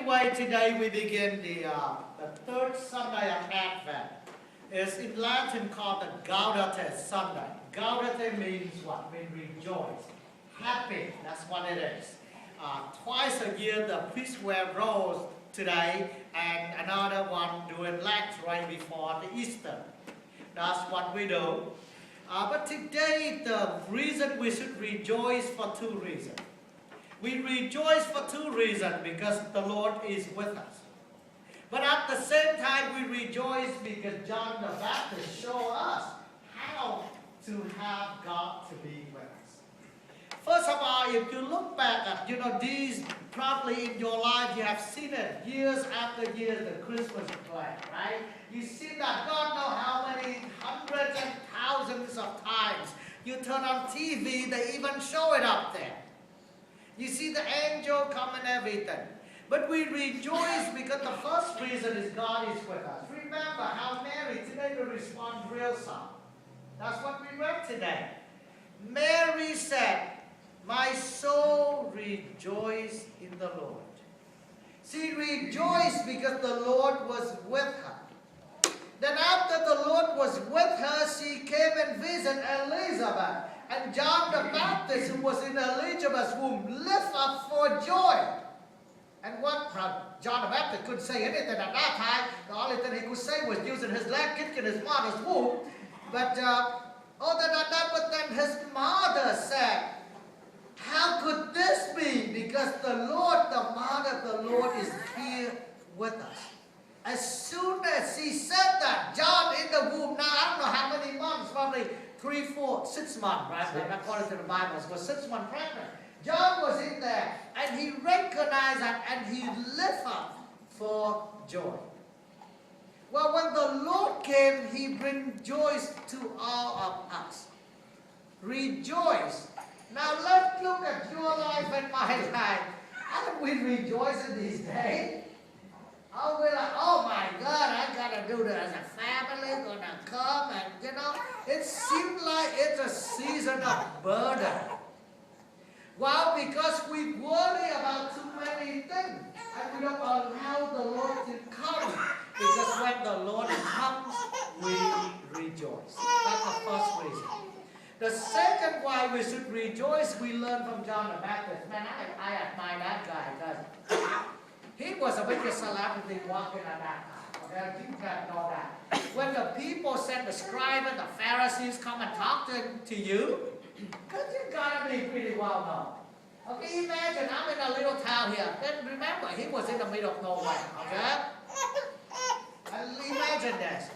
anyway, today we begin the third Sunday of Advent. It's in Latin called the Gaudete Sunday. Gaudete means what? Means rejoice, happy. That's what it is. Twice a year the priests wear robes today, and another one during Lent right before the Easter. That's what we do. But today the reason we should rejoice for two reasons. We rejoice for two reasons, because the Lord is with us. But at the same time we rejoice because John the Baptist showed us how to have God to be with us. First of all, if you look back at, these, probably in your life you have seen it years after years, the Christmas play, right? You see that God knows how many hundreds and thousands of times you turn on TV, they even show it up there. You see the angel come and everything. But we rejoice because the first reason is God is with us. Remember how Mary, today we respond real song. That's what we read today. Mary said, "My soul rejoiced in the Lord." She rejoiced because the Lord was with her. Then after the Lord was with her, she came and visited Elizabeth. And John the Baptist, who was in Elizabeth's womb, lifted up for joy. And what John the Baptist couldn't say anything at that time. The only thing he could say was using his leg, kicking his mother's womb. But other than that, but then his mother said, "How could this be? Because the Lord, the mother of the Lord, is here with us." As soon as she said that, John in the womb, now I don't know how many months, probably 3, 4, 6 months, right? According to the Bible, it was 6 months pregnant. John was in there, and he recognized that, and he lifted up for joy. Well, when the Lord came, he brings joy to all of us. Rejoice. Now let's look at your life and my life. How do we rejoice in these days? Oh, we're like, "Oh my God, I gotta do this as a family, gonna come," and it seems like it's a season of burden. Well, because we worry about too many things, and we don't allow the Lord to come. Because when the Lord comes, we rejoice. That's the first reason. The second why we should rejoice, we learn from John the Baptist. Man, I admire that guy, because he was a big celebrity walking at that time. Okay, you can know that. When the people said, the scribes and the Pharisees come and talk to you, because you gotta be pretty well known. Okay, imagine I'm in a little town here. Then remember, he was in the middle of nowhere. Okay? And imagine this.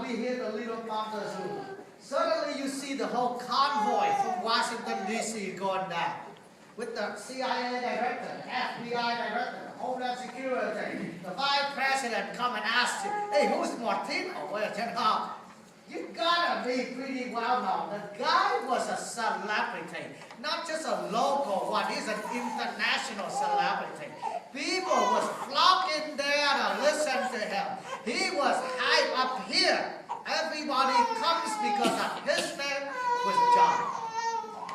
We hear the little mountain zoo. Suddenly you see the whole convoy from Washington, D.C. going down. With the CIA director, the FBI director, the Homeland Security, the Vice President come and ask you, "Hey, who's Martino?" Well, you gotta be pretty well known. The guy was a celebrity, not just a local one. He's an international celebrity. People was flocking there to listen to him. He was high up here. Everybody comes because of his name was John.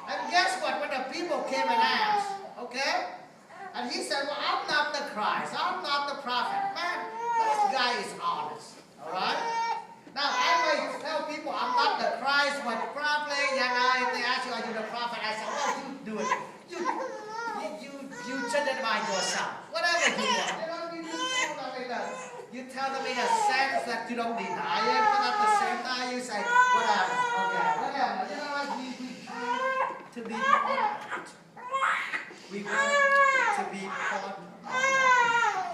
And guess what? When the people came and asked, okay? And he said, "Well, I'm not the Christ. I'm not the prophet." Man, this guy is honest. Alright? Now, I might tell people I'm not the Christ, but probably, if they ask you, "Are you the prophet?" I say, "Well, you do it. You identify yourself. Whatever you want." You tell them in a sense that you don't deny it, but at the same time you say, "Whatever. Okay, whatever." To be part. We want to be part of that.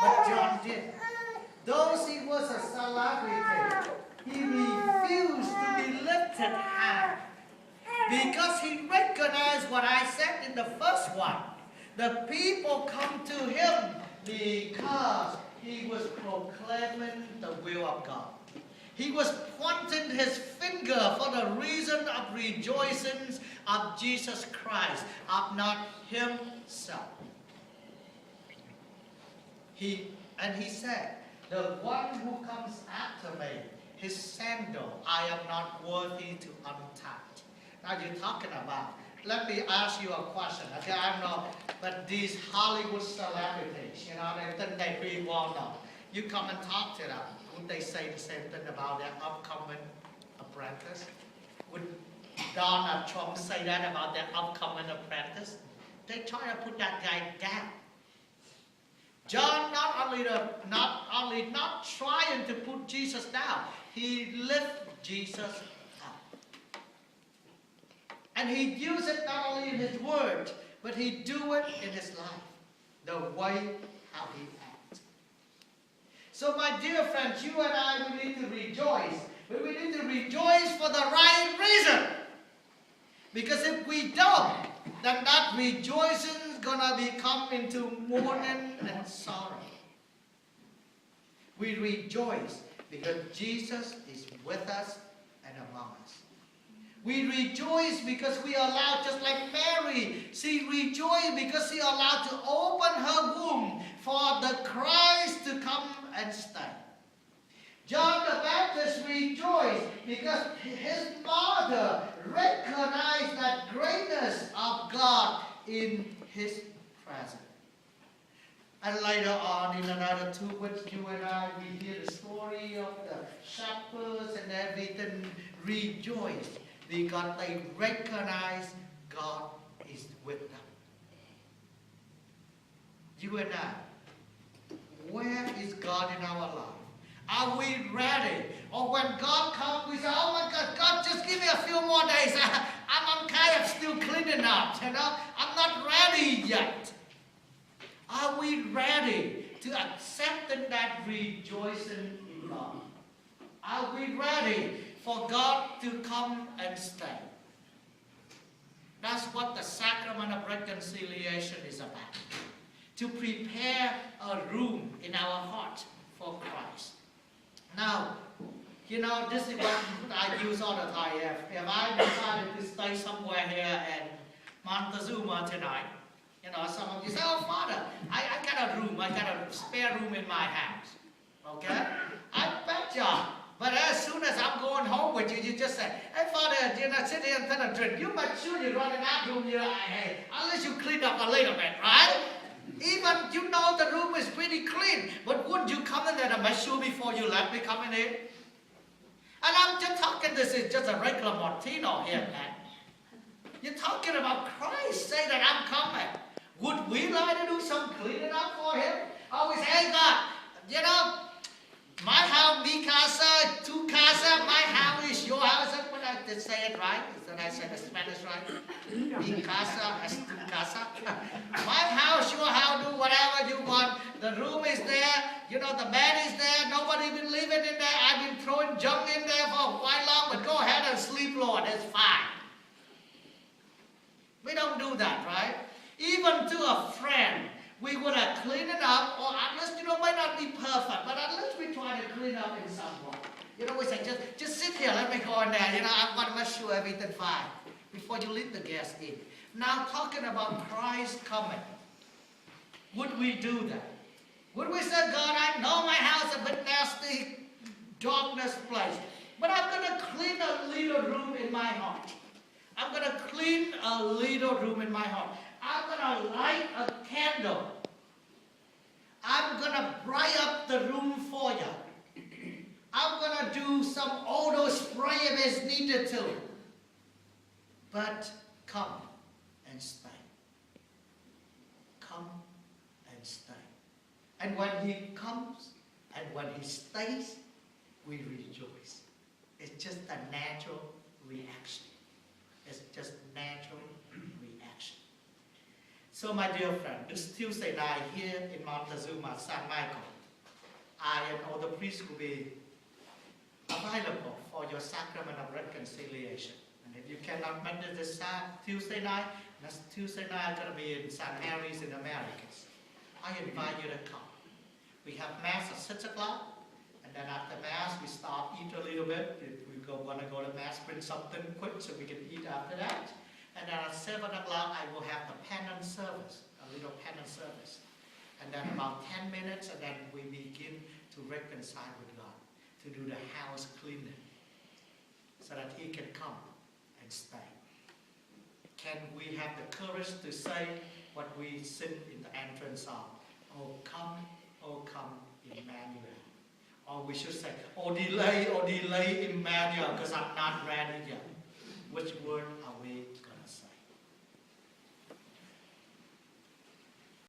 But John did. Though he was a celebrity, he refused to be lifted high. Because he recognized what I said in the first one. The people come to him because he was proclaiming the will of God. He was pointing his finger for the reason of rejoicing of Jesus Christ, of not himself. He said, "The one who comes after me, his sandal I am not worthy to untie." Now you're talking about let me ask you a question. Okay, I don't know, but these Hollywood celebrities, they think they pretty well known. You come and talk to them. Would they say the same thing about their upcoming apprentice? Would Donald Trump say that about their upcoming apprentice? They try to put that guy down. John not trying to put Jesus down. He lifted Jesus up. And he used it not only in his word, but he do it in his life. The way how he acts. So my dear friends, you and I, we need to rejoice. But we need to rejoice for the right reason. Because if we don't, then that rejoicing is going to become into mourning and sorrow. We rejoice because Jesus is with us and among us. We rejoice because we are allowed, just like Mary, she rejoiced because she allowed to open her womb for the Christ to come and stay. John the Baptist rejoiced because his mother recognized that greatness of God in his presence. And later on, in another 2 weeks, you and I, we hear the story of the shepherds and everything rejoice because they recognize God is with them. You and I, where is God in our life? Are we ready? Or when God comes, we say, oh my God, God, just give me a few more days. I'm kind of still cleaning up, I'm not ready yet. Are we ready to accept that rejoicing in God? Are we ready for God to come and stay? That's what the sacrament of reconciliation is about. To prepare a room in our heart for Christ. Now, this is what I use all the time. If I decided to stay somewhere here in Montezuma tonight, some of you say, oh, Father, I got a room. I got a spare room in my house. Okay? I bet you. But as soon as I'm going home with you, you just say, hey, Father, sit here and take a drink. You make sure you run in that room here. Hey, unless you clean up a little bit, right? Even the room is pretty clean, but wouldn't you come in there and make sure before you let me come in? And I'm just talking, this is just a regular Martino here, man. You're talking about Christ, say that I'm coming. Would we like to do some cleaning up for him? Always, hey God, my house, mi casa, tu casa, my house is your house. Is that what I did say it right? Is that I said the Spanish right? Mi casa es tu casa. My house, your house, do whatever you want. The room is there, the bed is there. Nobody been living in there. I've been throwing junk in there for quite long, but go ahead and sleep, Lord. It's fine. We don't do that, right? Even to a friend, we would have cleaned it up, or at least, might not be perfect, but at least we try to clean up in some way. We say, just sit here, let me go in there. I want to make sure everything's fine before you let the guests in. Now, talking about Christ coming, would we do that? Would we say, God, I know my house is a bit nasty, darkness place, but I'm going to clean a little room in my heart. I'm going to clean a little room in my heart. I'm going to light a candle. I'm going to bright up the room for you. I'm going to do some odor spray if it's needed to. But come and stay. Come and stay. And when he comes and when he stays, we rejoice. It's just a natural reaction. It's just natural reaction. So my dear friend, this Tuesday night here in Montezuma, San Michael, I and all the priests will be available for your sacrament of reconciliation. And if you cannot make it this Tuesday night, next Tuesday night I'm going to be in St. Mary's in Americas. I invite you to come. We have Mass at 6 o'clock. And then after Mass, we stop, eat a little bit. If we want to go to Mass, bring something quick so we can eat after that. And then at 7 o'clock, I will have the penance service, a little penance service. And then about 10 minutes, and then we begin to reconcile with God, to do the house cleaning, so that he can come and stay. can we have the courage to say what we sing in the entrance song? Oh come, Emmanuel. Or we should say, oh delay, Emmanuel, because I'm not ready yet. Which word are we